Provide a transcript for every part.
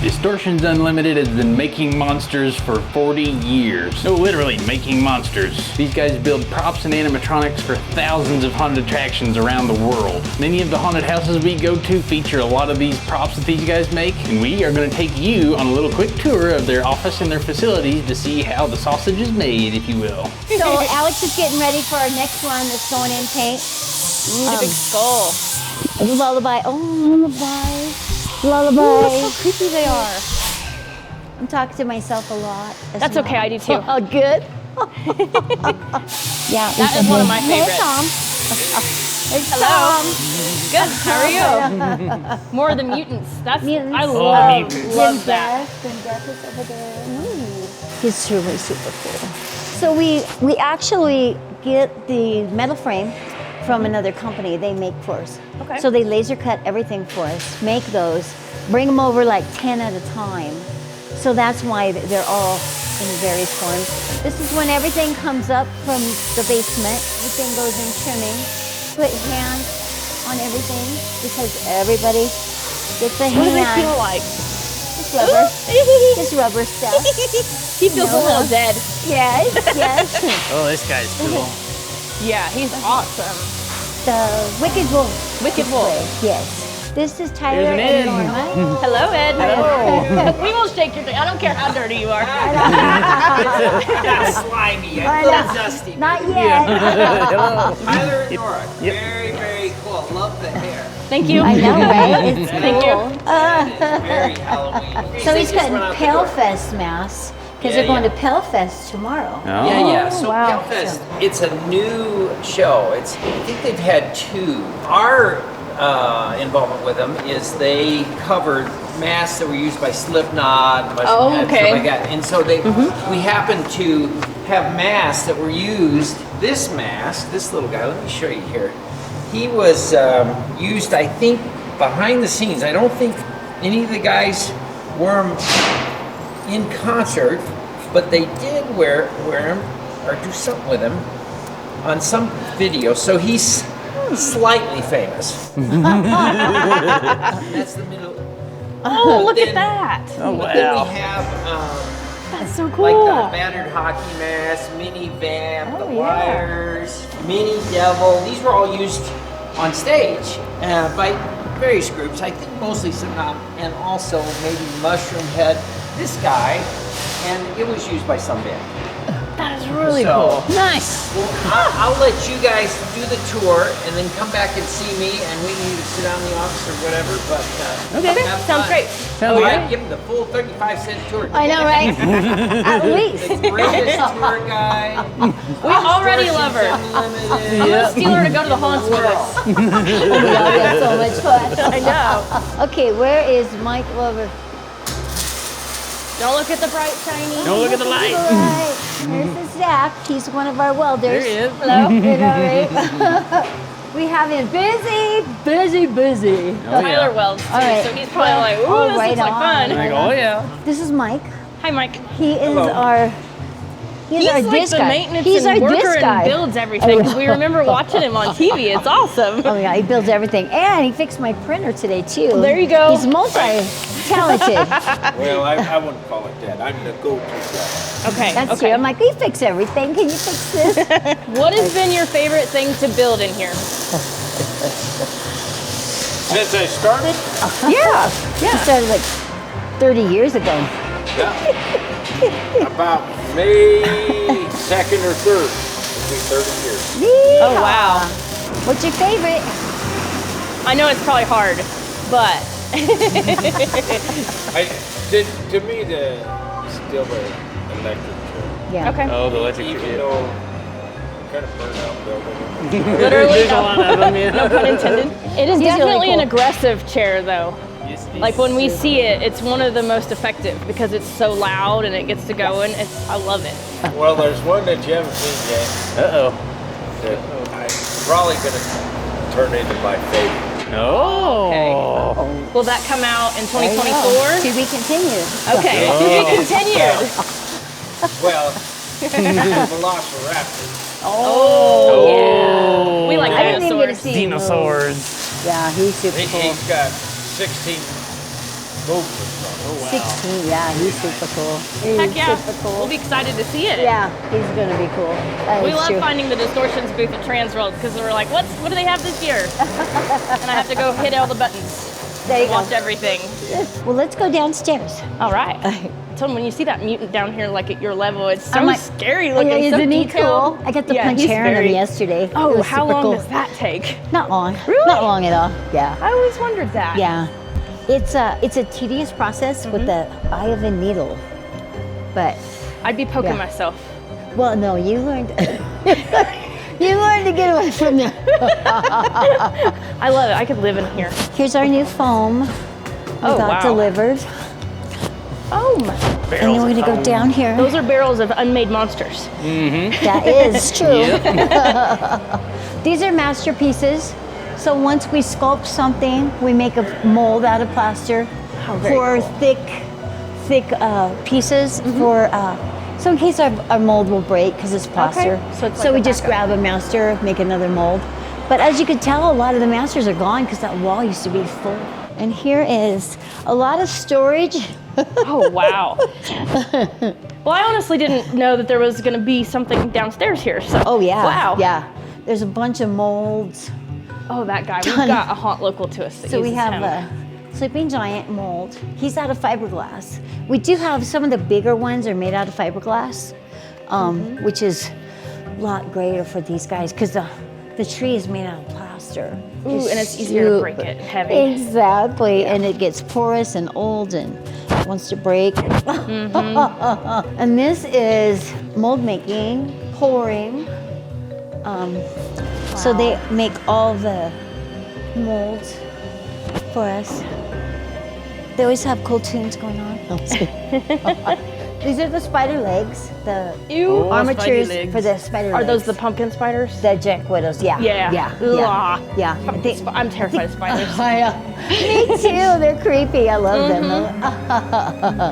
Distortions Unlimited has been making monsters for 40 years. No, literally making monsters. These guys build props and animatronics for thousands of haunted attractions around the world. Many of the haunted houses we go to feature a lot of these props that these guys make, and we are going to take you on a little quick tour of their office and their facilities to see how the sausage is made, if you will. So Alex is getting ready for our next one that's going in paint. The big skull. Lullaby. Oh, lullaby. Lullaby. Ooh, look how creepy they are. I'm talking to myself a lot. That's well. okay, I do too. Oh, good. Yeah. That is one of my favorites. Hey, Tom. It's Hello. Tom. Good, how are you? More of the mutants. That's Mutants. I Oh, love mutants. love that. Death is over there. He's really super cool. So we actually get the metal frame from another company. They make for us. Okay. So they laser cut everything for us, make those, bring them over like 10 at a time. So that's why they're all in various forms. This is when everything comes up from the basement. Everything goes in trimming. Put hands on everything because everybody gets a hand. What do they feel like? Just rubber. Just rubber stuff. He feels a little dead. Yes, yes. Oh, this guy's cool. Yeah, he's awesome. The Wicked Wolf. Wicked Wolf. Yes. This is Tyler There's an Ed. and Nora. Hello, Ed. Hello. We will shake your thing. I don't care how dirty you are. Not slimy, a little dusty. Not yet. Tyler and Nora, very, very cool. Love the hair. Thank you. I know, right? It's Thank cool. That is very Halloween. So he's They just cutting went out the Pale door. Fest masks because Yeah, they're going yeah. to Pale Fest tomorrow. Yeah. So wow. Hellfest, it's a new show. I think they've had two. Our involvement with them is they covered masks that were used by Slipknot, Oh, Mushroom Head, okay. stuff like that. And so we happened to have masks that were used. This mask, this little guy, let me show you here. He was used, I think, behind the scenes. I don't think any of the guys wore them in concert, but they did wear him or do something with him on some video. So he's slightly famous. That's the middle. Oh, look then- at that. Oh, But then wow. we have That's so like cool. the battered hockey mask, mini vamp, Oh, the yeah. wires, mini devil. These were all used on stage by various groups. I think mostly Slipknot and also maybe Mushroom Head. This guy, and it was used by some band. That is really So- cool. Nice. Well, I'll let you guys do the tour and then come back and see me, and we can either sit down in the office or whatever. But Okay, have sounds fun. great. Sounds All right, great. give them the full 35-cent tour. I know, right? At least. The greatest tour guide. We already love her. I'm Unlimited. gonna steal her to go to the haunts with us. Oh my God, we had so much fun. I know. Okay, where is Mike Lover? Don't look at the bright shiny. Don't look at the light. All right, here's Zach. He's one of our welders. There he is. Hello. You know, right? We have him busy. Oh, Tyler yeah. welds too, All right. so he's probably like, ooh, Oh, this right looks like on. fun. Like, oh, yeah. This is Mike. Hi, Mike. He is Hello. our. He's our like disc the guy. maintenance He's and our worker disc and guy. builds everything. 'Cause we remember watching him on TV. It's awesome. Oh yeah, he builds everything, and he fixed my printer today too. Well, there you go. He's multi-talented. Well, I wouldn't call it that. I'm the go-to guy. Okay. That's okay. true. I'm like, we fix everything. Can you fix this? What has been your favorite thing to build in here? Since I started, Yeah. He started like 30 years ago. about May 2nd or 3rd, it'll be 30 years. Oh, wow. What's your favorite? I know it's probably hard, but To me, still the electric chair. Yeah. okay. Oh, the electric Even chair. though I'm kind of burned out building it. Literally, There's a lot of them, yeah. no pun intended. It is He's really definitely an cool. aggressive chair, though. Yes, it is. Like when we see it, it's one of the most effective because it's so loud and it gets to going. I love it. Well, there's one that you haven't seen yet Uh-oh. that I'm probably going to turn into my favorite. Oh. Will that come out in There you go. 2024? To be continued. Okay, to be continued. Well, Velociraptor. Oh, yeah. We like I didn't even get to dinosaurs. see him move. Dinosaurs. Yeah, he's super cool. He's got 16 16, yeah, he's super cool. Heck He's yeah. super cool. We'll be excited to see it. Yeah, he's gonna be cool. That We is love true. finding the Distortions booth at Transworld because we're like, what do they have this year? And I have to go hit all the buttons. There you Watch go. everything. Well, let's go downstairs. All right. So when you see that mutant down here, like at your level, it's so I'm like, scary Oh, looking, yeah, so isn't he detailed. cool? I got to Yeah, punch he's hair on very- him yesterday. It Oh, was how super long cool. does that take? Not long. Really? Not long at all. Yeah. I always wondered that. Yeah. It's a tedious process with the eye of a needle. But, I'd be poking Yeah. myself. well, no, you learned you learned to get away from there. I love it. I could live in here. Here's our new foam we Oh, got wow. delivered. Oh my. And then we're gonna go down here. Those are barrels of unmade monsters. That is true. These are masterpieces. So once we sculpt something, we make a mold out of plaster very for cool. thick pieces for. So in case our mold will break because it's plaster. So it's like we a just backup. grab a master, make another mold. But as you can tell, a lot of the masters are gone because that wall used to be full. And here is a lot of storage. Oh, wow. Well, I honestly didn't know that there was going to be something downstairs here. So. Oh yeah. Wow. Yeah. There's a bunch of molds. Oh, that guy. Ton. We've got a haunt local to us that So we uses have him. a sleeping giant mold. He's out of fiberglass. We do have some of the bigger ones are made out of fiberglass, which is a lot greater for these guys because the tree is made out of plaster. Ooh, and it's easier to break it, heavy. Exactly, and it gets porous and old and wants to break. And this is mold making, pouring. So they make all the molds for us. They always have cool tunes going on. These are the spider legs, the Ew. armatures for the spider legs. Are those the pumpkin spiders? The Jack Widows? Yeah. Yeah. Yeah. Ugh. Yeah. I think, I'm terrified of spiders. me too. They're creepy. I love them.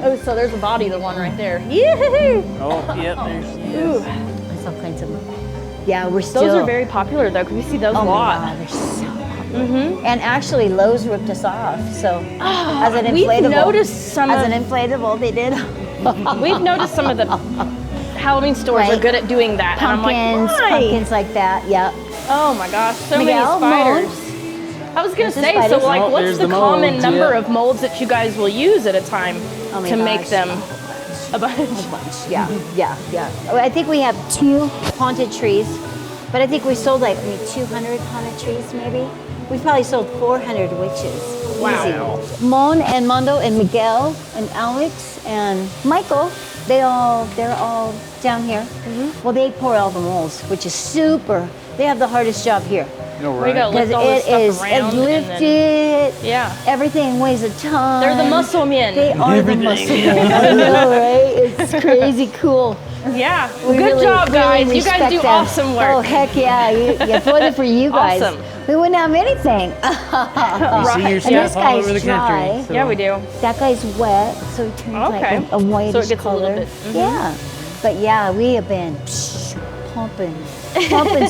Oh, so there's a body, the one right there. Yee-hoo. Oh, yep, there's. Ooh. There's all kinds of them. Yeah, we're still. Those are very popular though, because we see those a Oh my lot. God, they're so popular. And actually, Lowe's ripped us off. So as an We've inflatable, noticed some as of- an inflatable, they did. We've noticed some of the Halloween stores are Right. good at doing that. Pumpkins, and I'm like, why? pumpkins like that. Yep. Oh my gosh, so Miguel, many spiders. molds. I was gonna There's the say, so spiders. like, Oh, what's there's the the common molds, number yeah. of molds that you guys will use at a time Oh my to make gosh. them a bunch? Yeah, yeah. Oh, I think we have 2 haunted trees, but I think we sold like maybe 200 haunted trees, maybe. We probably sold 400 witches. Wow. Easy. Mon and Mondo and Miguel and Alex and Michael, they're all down here. Well, they pour all the molds, which is super. They have the hardest job here. No, Where you right. gotta lift Because all this it stuff is around. and lift then- it. Yeah. Everything weighs a ton. They're the muscle men. They are the muscle men. I know, right? It's crazy cool. Yeah. We Good really- job, guys. really You guys respect do them. awesome work. Oh, heck yeah. If it wasn't for you guys, Awesome. we wouldn't have anything. You see your And stuff this all guy's over the dry. country. So. Yeah, we do. That guy's wet, so he turns Okay. like a whitish So it gets a color. little bit- Yeah. But yeah, we have been pumping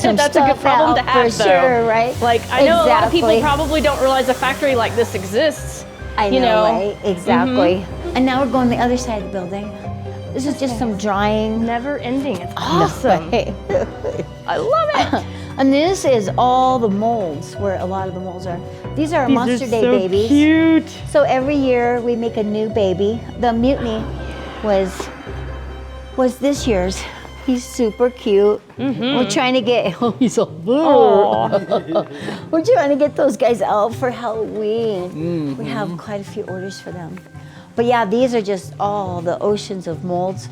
some That's a stuff good problem out to have, for though. sure, right? Like, I know a lot of people Exactly. probably don't realize a factory like this exists. I you know, know. right? Exactly. And now we're going the other side of the building. This is just some drying. Never ending. It's awesome. Right. I love it. And this is all the molds, where a lot of the molds are. These are our Monster Day babies. Cute. So every year we make a new baby. The Mutiny was this year's. He's super cute. We're trying to get, he's all, we're trying to get those guys out for Halloween. We have quite a few orders for them. But yeah, these are just all the oceans of molds.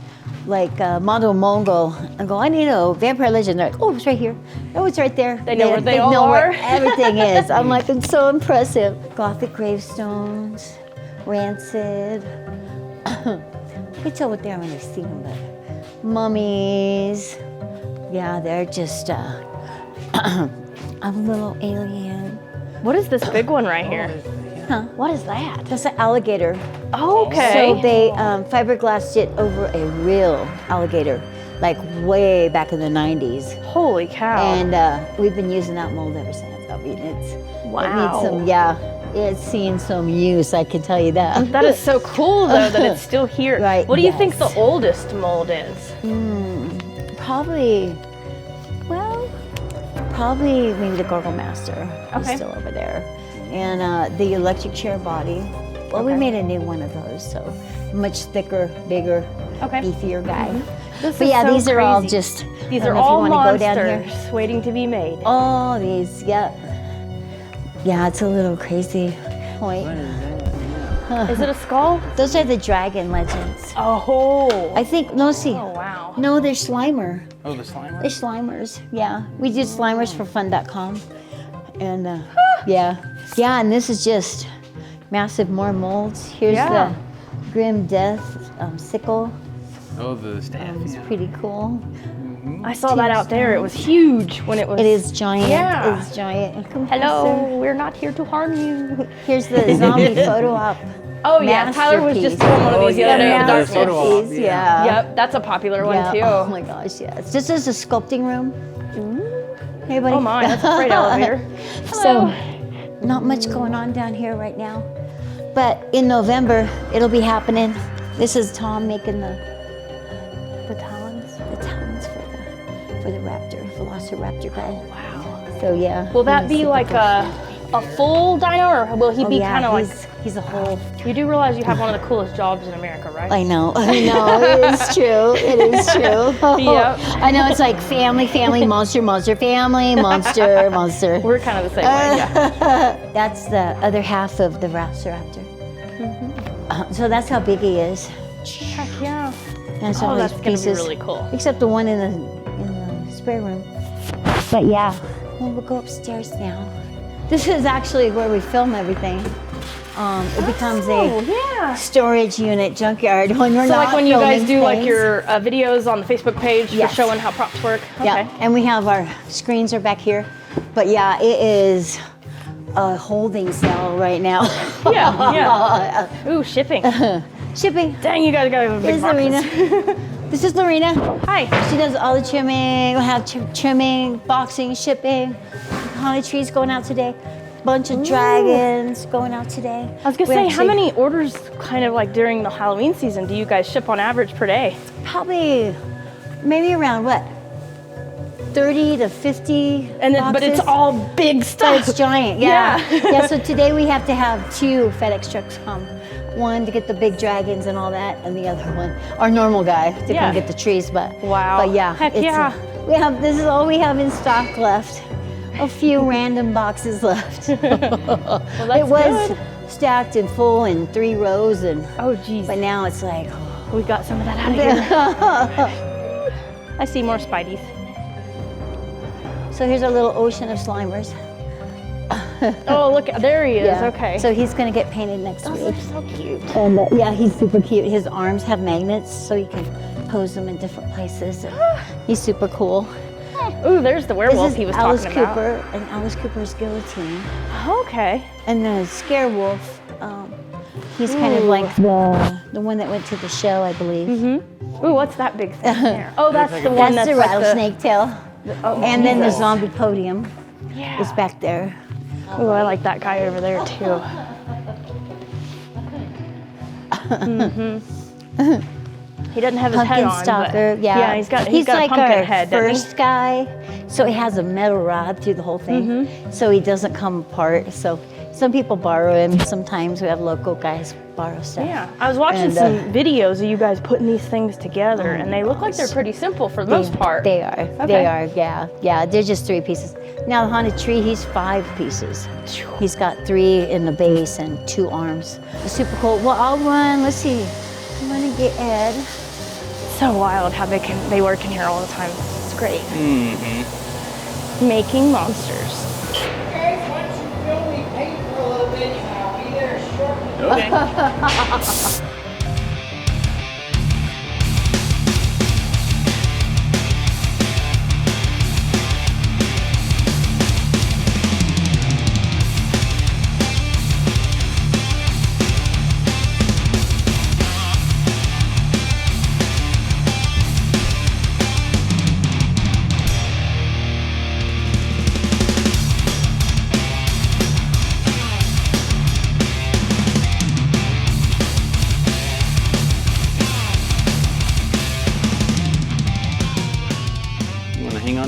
Like Mondo Mongo, I go, I need a vampire legend. They're like, oh, it's right here. Oh, it's right there. They know where they all know where are. everything is. I'm like, it's so impressive. Gothic gravestones, rancid. You can tell what they are when they see them, but mummies. Yeah, they're just a little alien. What is this big one right here? Huh? What is that? That's an alligator. Okay. So they fiberglassed it over a real alligator, like way back in the 90s. Holy cow. And we've been using that mold ever since. I mean, it Wow. needs some, yeah. it's seen some use, I can tell you that. That is so cool, though, that it's still here. Right, What do you think yes. the oldest mold is? Probably, well, probably maybe the Gargle Master. Okay. He's still over there. And the electric chair body. Well, we Okay. made a new one of those, so much thicker, bigger, Okay. beefier guy. This But is yeah, so these are all crazy. just, These I are don't know if you all wanna go down here. monsters waiting to be made. Oh, these, yeah. Yeah, it's a little crazy point. Is it a skull? Those are the dragon legends. Oh. I think, no, see. Oh, wow. No, they're Slimer. Oh, the Slimer? They're Slimers, yeah. We did slimersforfun.com. And yeah. Yeah, and this is just massive more molds. Here's Yeah. the Grim Death sickle. Oh, the staff. It's yeah. pretty cool. I saw that out there. It was huge when it was. It is giant. Yeah. It is giant. Come Hello, closer. we're not here to harm you. Here's the zombie photo op. Oh, yeah. Tyler was just doing one of these the other day. yeah, at the Dark photo Souls. op. Masterpiece, yeah. Yep, that's a popular one, Yeah. too. Oh my gosh, yes. This is a sculpting room. Hey, buddy. Oh, my. That's a freight elevator. So, not much going on down here right now. But in November, it'll be happening. This is Tom making the talons for the raptor, velociraptor guy. Wow. So yeah. Will that he's be super like cool. a full dino, or will he Oh, be yeah, kind of like? he's a whole. You do realize you have one of the coolest jobs in America, right? I know, it is true, it is true. Yep. I know, it's like family, monster, family, monster. We're kind of the same way. Yeah. That's the other half of the velociraptor. So that's how big he is. Heck yeah. And so all that's these gonna be pieces, really cool. except the one in the spare room. But yeah, well, we'll go upstairs now. This is actually where we film everything. It becomes Oh, a yeah. storage unit junkyard when we're So not like when you guys filming do like things. your videos on the Facebook page Yes. for showing how props work. Okay. Yeah, and we have our screens are back here. But yeah, it is a holding cell right now. Yeah, yeah. Ooh, shipping. Shipping. Dang, you guys got a big Here's Lorena. boxes. This is Lorena. Hi. She does all the trimming. We'll have trimming, boxing, shipping. Haunted trees going out today. Bunch of dragons going out today. I was gonna say, how many orders kind of like during the Halloween season do you guys ship on average per day? Probably, maybe around what? 30 to 50 And then, but it's boxes? all big But stuff. it's giant, yeah. Yeah. Yeah, so today we have to have 2 FedEx trucks come. One to get the big dragons and all that, and the other one, our normal guy, to Yeah. come get the trees. But Wow. but yeah, Heck yeah. This is all we have in stock left. A few random boxes left. Well, that's It was good. stacked and full in 3 rows, and Oh, geez. but now it's like. We got some of that out of here. I see more Spideys. So here's our little ocean of Slimers. Oh, look, there he is. Yeah. Okay. So he's gonna get painted next those week. are so cute. And yeah, he's super cute. His arms have magnets, so you can pose them in different places. And he's super cool. Ooh, there's the This werewolf is he was Alice talking about. Cooper and Alice Cooper's guillotine. Okay. And the scare wolf. He's kind of like the one that went to the show, I believe. Ooh, what's that big thing there? Oh, that's the one That's that's the like rattlesnake tail. Oh, And then the Jesus. zombie podium Yeah. is back there. Ooh, I like that guy over there too. He doesn't have his head Pumpkin on. stalker, but yeah. he's got like a pumpkin our head. doesn't he? first guy, so he has a metal rod through the whole thing, so he doesn't come apart. So some people borrow him. Sometimes we have local guys borrow stuff. Yeah, I was watching And, some videos of you guys putting these things together, and they look like they're pretty simple for the most part. They are. Okay. They are. Yeah. They're just 3 pieces. Now the haunted tree, he's 5 pieces. He's got 3 in the base and 2 arms. Super cool. Well, I'll run. Let's see. I'm gonna get Ed. So wild how they work in here all the time. It's great. Making monsters. Guys, why don't you film me paint for a little bit and I'll be there shortly. Okay.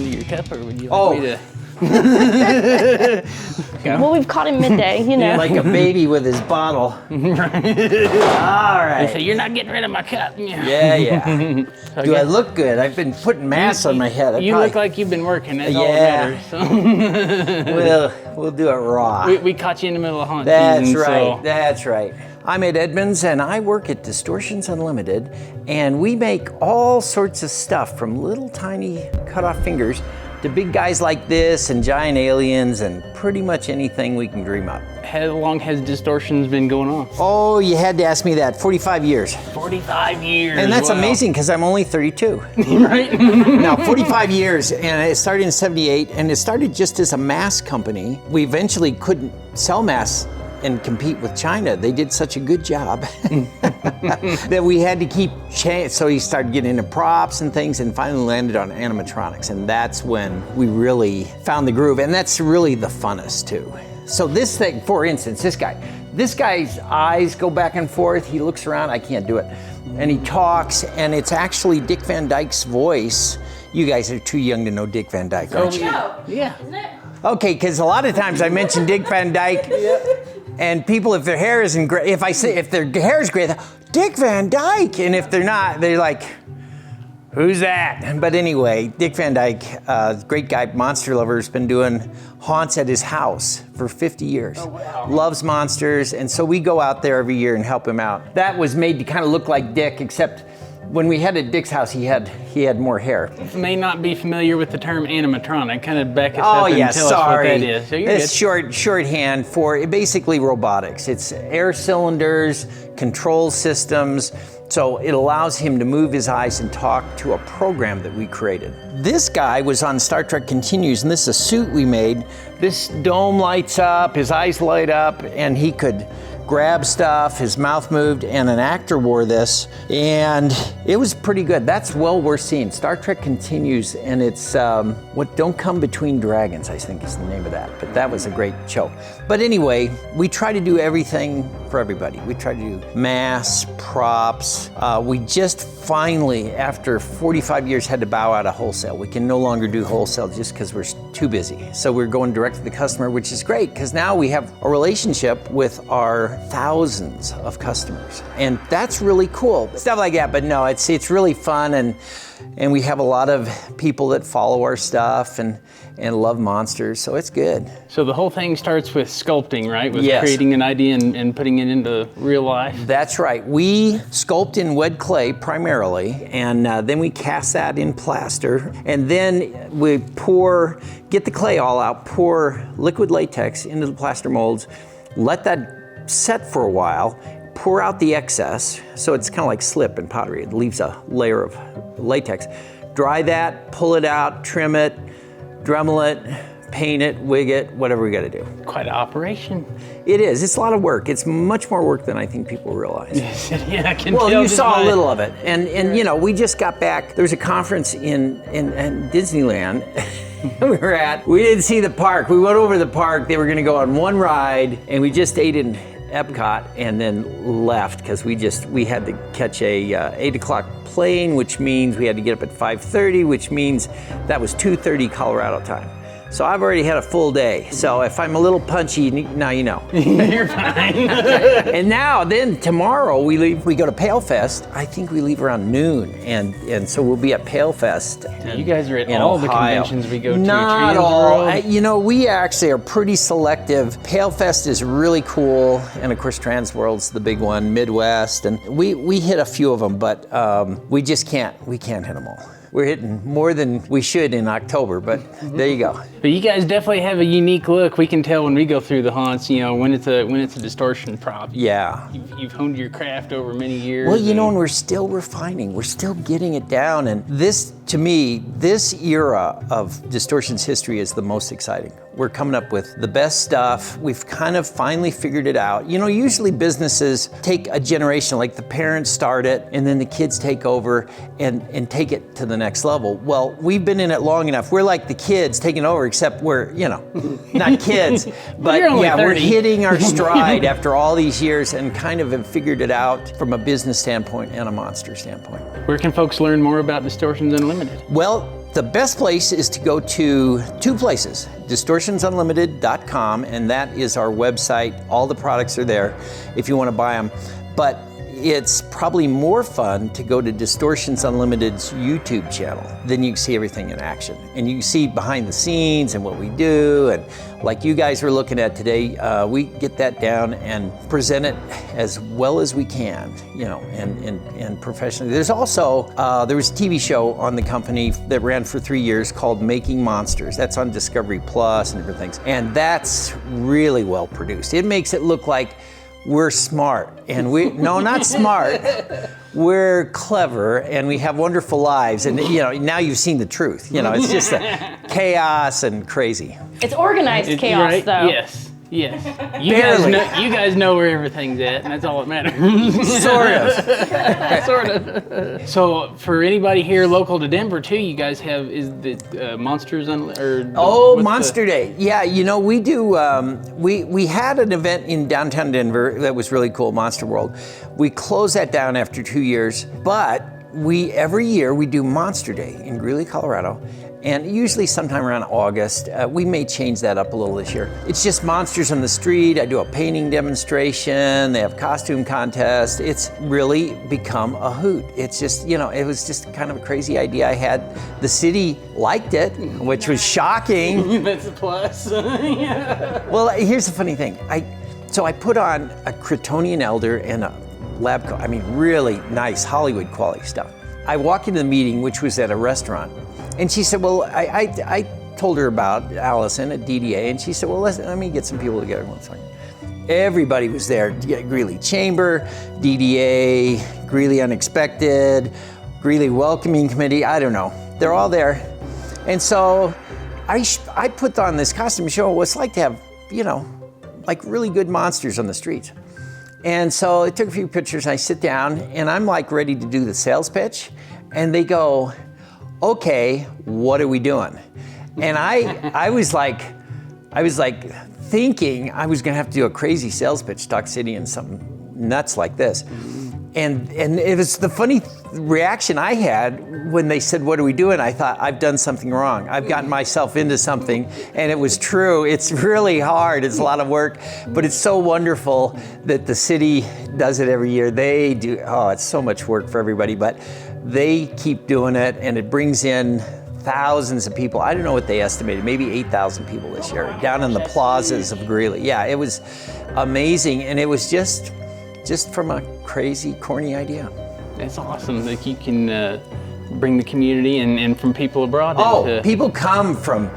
into your cup, or would you Oh. like me to? Well, we've caught him midday, you know. Like a baby with his bottle. All right. So you're not getting rid of my cup. Yeah. Do I look good? I've been putting masks on my head. You look like you've been working. That's all that matters. So. We'll do it raw. We caught you in the middle of hunt That's season, right. so. That's right. I'm Ed Edmunds, and I work at Distortions Unlimited, and we make all sorts of stuff from little tiny cut-off fingers to big guys like this and giant aliens and pretty much anything we can dream up. How long has Distortions been going on? Oh, you had to ask me that. 45 years. 45 years. And that's wow. amazing because I'm only 32. Right? Now, 45 years, and it started in '78, and it started just as a mask company. We eventually couldn't sell masks and compete with China. They did such a good job that we had to keep so he started getting into props and things and finally landed on animatronics. And that's when we really found the groove. And that's really the funnest too. So this thing, for instance, this guy's eyes go back and forth. He looks around, I can't do it. And he talks, and it's actually Dick Van Dyke's voice. You guys are too young to know Dick Van Dyke, aren't you? Yeah. Isn't it? Okay, because a lot of times I mention Dick Van Dyke, and people, if their hair isn't gray, if their hair is gray, Dick Van Dyke, and if they're not, they're like, who's that? But anyway, Dick Van Dyke, great guy, monster lover, has been doing haunts at his house for 50 years. Oh, wow. Loves monsters, and so we go out there every year and help him out. That was made to kind of look like Dick, except when we had at Dick's house, he had more hair. May not be familiar with the term animatronic. Kind of back us Oh up and yeah, tell sorry. us what that is. So you're it's good. shorthand for basically robotics. It's air cylinders, control systems. So it allows him to move his eyes and talk to a program that we created. This guy was on Star Trek Continues, and this is a suit we made. This dome lights up, his eyes light up, and he could grab stuff, his mouth moved, and an actor wore this, and it was pretty good. That's well worth seeing. Star Trek Continues, and it's What Don't Come Between Dragons, I think is the name of that, but that was a great show. But anyway, we try to do everything for everybody. We try to do masks, props. We just finally, after 45 years, had to bow out of wholesale. We can no longer do wholesale just because we're too busy. So we're going direct to the customer, which is great, because now we have a relationship with our thousands of customers, and that's really cool. Stuff like that, but no, it's really fun, and we have a lot of people that follow our stuff and love monsters, so it's good. So the whole thing starts with sculpting, right? With Yes. creating an idea and putting it into real life. That's right. We sculpt in wet clay primarily, and then we cast that in plaster, and then we get the clay all out, pour liquid latex into the plaster molds, let that set for a while, pour out the excess, so it's kind of like slip and pottery. It leaves a layer of latex. Dry that, pull it out, trim it, Dremel it, paint it, wig it, whatever we got to do. Quite an operation. It is. It's a lot of work. It's much more work than I think people realize. Yeah, I can Well, tell you just saw by- a little of it, and you know, we just got back. There was a conference in Disneyland we didn't see the park. We went over to the park. They were going to go on one ride, and we just ate in Epcot and then left because we had to catch a 8 o'clock plane, which means we had to get up at 5:30, which means that was 2:30 Colorado time. So I've already had a full day. So if I'm a little punchy, now you know. You're fine. And then tomorrow we go to Pale Fest. I think we leave around noon, and so we'll be at Pale Fest. You guys are at in all the Ohio. conventions we go to. Not Trans all. World. We actually are pretty selective. Pale Fest is really cool, and of course Trans World's the big one. Midwest, and we hit a few of them, but we just can't hit them all. We're hitting more than we should in October, but there you go. But you guys definitely have a unique look. We can tell when we go through the haunts, when it's a distortion prop. Yeah. You've honed your craft over many years. Well, and we're still refining. We're still getting it down. And this, to me, this era of Distortions history is the most exciting. We're coming up with the best stuff. We've kind of finally figured it out. Usually businesses take a generation, like the parents start it, and then the kids take over and take it to the next level. Well, we've been in it long enough. We're like the kids taking over, except we're, not kids, but you're only yeah, 30. we're hitting our stride after all these years and kind of have figured it out from a business standpoint and a monster standpoint. Where can folks learn more about Distortions Unlimited? Well, the best place is to go to two places, distortionsunlimited.com, and that is our website. All the products are there if you want to buy them. But it's probably more fun to go to Distortions Unlimited's YouTube channel. Then you can see everything in action. And you can see behind the scenes and what we do. And like you guys were looking at today, we get that down and present it as well as we can, you know, and professionally. There's also, there was a TV show on the company that ran for 3 years called Making Monsters. That's on Discovery Plus and different things. And that's really well produced. It makes it look like we're smart, and no, not smart. We're clever, and we have wonderful lives. And you know, now you've seen the truth. You know, it's just chaos and crazy. It's organized chaos, right? though. Yes. Yes. Barely. You guys know where everything's at, and that's all that matters. Sort of. Sort of. So for anybody here local to Denver too, you guys have Monsters Monster Day. Yeah, you know, we do. We had an event in downtown Denver that was really cool, Monster World. We closed that down after 2 years, but every year we do Monster Day in Greely, Colorado. And usually sometime around August. We may change that up a little this year. It's just monsters on the street. I do a painting demonstration. They have costume contests. It's really become a hoot. It's just, you know, it was just kind of a crazy idea I had. The city liked it, which was shocking. That's a plus. Well, here's the funny thing. So I put on a Kryptonian elder and a lab coat. I mean, really nice Hollywood quality stuff. I walk into the meeting, which was at a restaurant. And she said, well, I told her about Allison at DDA, and she said, well, let me get some people together one second. Everybody was there. Greely Chamber, DDA, Greely Unexpected, Greely Welcoming Committee, I don't know. They're all there. And so I put on this costume show what it's like to have, you know, like really good monsters on the streets. And so I took a few pictures, and I sit down, and I'm like ready to do the sales pitch, and they go, okay, what are we doing? And I was like thinking I was gonna have to do a crazy sales pitch, Talk City, and something nuts like this. And it was the funny reaction I had when they said, what are we doing? I thought, I've done something wrong. I've gotten myself into something, and it was true. It's really hard, it's a lot of work, but it's so wonderful that the city does it every year. They do, it's so much work for everybody, but they keep doing it, and it brings in thousands of people. I don't know what they estimated, maybe 8,000 people this year, down in the plazas of Greely. Yeah, it was amazing, and it was just from a crazy, corny idea. That's awesome that you can bring the community and from people abroad. People come from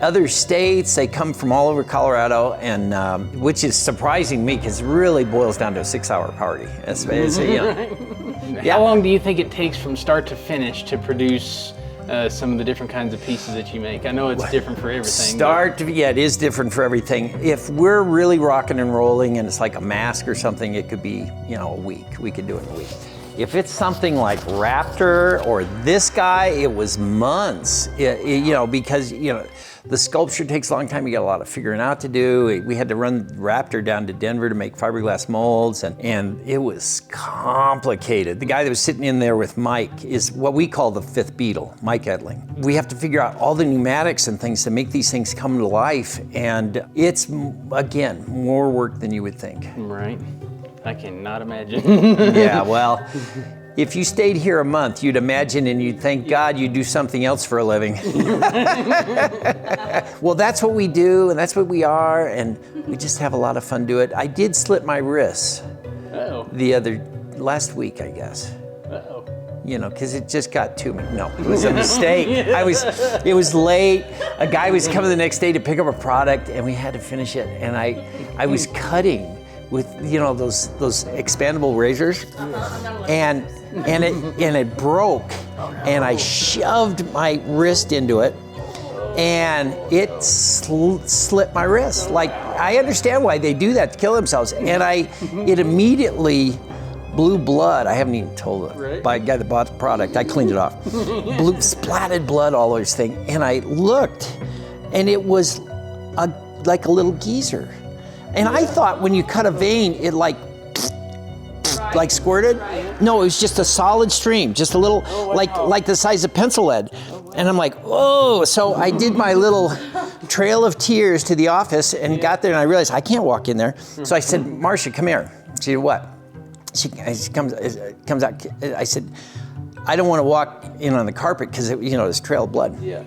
other states. They come from all over Colorado, and which is surprising to me because it really boils down to a 6-hour party. It's you know. How long do you think it takes from start to finish to produce some of the different kinds of pieces that you make? I know it's different for everything. Yeah, it is different for everything. If we're really rocking and rolling and it's like a mask or something, it could be, you know, a week. We could do it in a week. If it's something like Raptor or this guy, it was months, you know, because, you know, the sculpture takes a long time. You got a lot of figuring out to do. We had to run Raptor down to Denver to make fiberglass molds, and it was complicated. The guy that was sitting in there with Mike is what we call the fifth Beatle, Mike Edling. We have to figure out all the pneumatics and things to make these things come to life, and it's, again, more work than you would think. Right. I cannot imagine. Yeah, well, if you stayed here a month, you'd imagine and you'd thank God you do something else for a living. Well, that's what we do, and that's what we are, and we just have a lot of fun doing it. I did slit my wrists last week, I guess. You know, because it just got too much. No, it was a mistake. It was late. A guy was coming the next day to pick up a product, and we had to finish it, and I was cutting with, you know, those expandable razors, and it broke, and I shoved my wrist into it, and it slit my wrist. Like, I understand why they do that to kill themselves, and it immediately blew blood. I haven't even told the guy that bought the product. I cleaned it off. Splatted blood all over this thing, and I looked, and it was like a little geezer. And I thought when you cut a vein, it like squirted. No, it was just a solid stream, just a little, like the size of pencil lead. And I'm like, whoa. So I did my little trail of tears to the office and got there, and I realized I can't walk in there. So I said, Marcia, come here. She said, what? She comes out. I said, I don't want to walk in on the carpet because, you know, there's trail of blood. Yeah.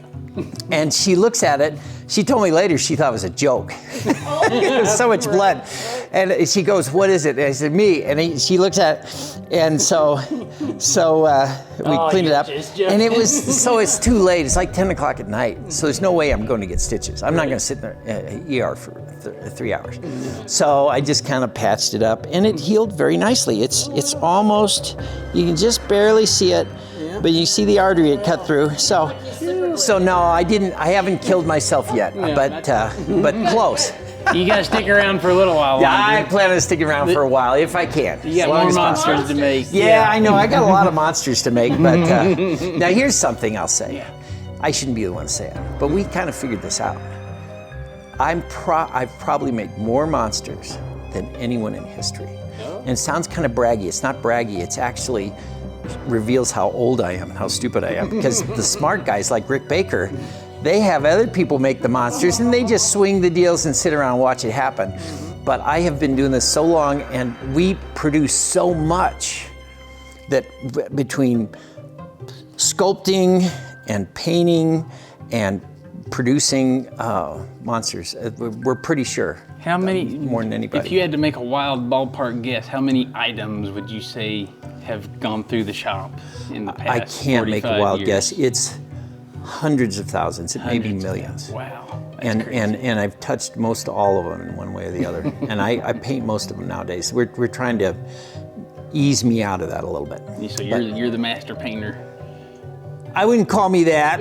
And she looks at it. She told me later she thought it was a joke. It was so much blood. And she goes, what is it? And I said, me. And she looks at it. And so we cleaned it up. And it was, so it's too late. It's like 10 o'clock at night. So there's no way I'm going to get stitches. I'm not going to sit in the ER for 3 hours. So I just kind of patched it up. And it healed very nicely. It's almost, you can just barely see it. But you see the artery it cut through. So no, I haven't killed myself yet, but close. You gotta stick around for a little while. Yeah, I plan on sticking around for a while if I can. You got more monsters to make. Yeah, I know. I got a lot of monsters to make, but now here's something I'll say. I shouldn't be the one to say it, but we kind of figured this out. I've probably made more monsters than anyone in history. And it sounds kind of braggy. It's not braggy. It's actually reveals how old I am and how stupid I am, because the smart guys like Rick Baker, they have other people make the monsters and they just swing the deals and sit around and watch it happen. But I have been doing this so long, and we produce so much that between sculpting and painting and producing monsters, we're pretty sure. How many, more than anybody. If you had to make a wild ballpark guess, how many items would you say have gone through the shop in the past? I can't make a wild years? guess. It's hundreds of thousands. It may be millions. Wow. And I've touched most all of them in one way or the other. And I paint most of them nowadays. We're trying to ease me out of that a little bit. So you're the master painter. I wouldn't call me that.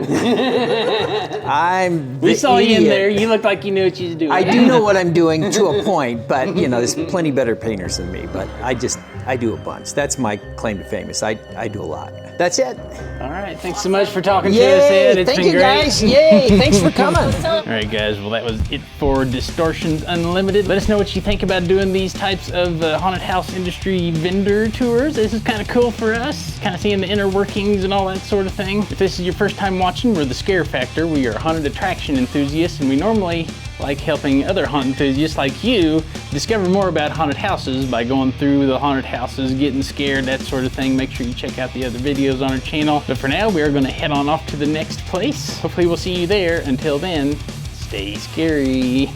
I'm the We saw idiot. you in there. You look like you knew what you was doing. I do know what I'm doing to a point, but you know, there's plenty better painters than me. But I do a bunch. That's my claim to fame. Is I do a lot. That's it. All right. Thanks so much for talking to us, Yay! Ed. It's Thank been you great. guys. Yay! Thanks for coming. All right, guys. Well, that was it for Distortions Unlimited. Let us know what you think about doing these types of haunted house industry vendor tours. This is kind of cool for us, kind of seeing the inner workings and all that sort of thing. If this is your first time watching, we're The Scare Factor. We are haunted attraction enthusiasts, and we normally like helping other haunted enthusiasts like you discover more about haunted houses by going through the haunted houses, getting scared, that sort of thing. Make sure you check out the other videos on our channel. But for now, we are going to head on off to the next place. Hopefully we'll see you there. Until then, stay scary.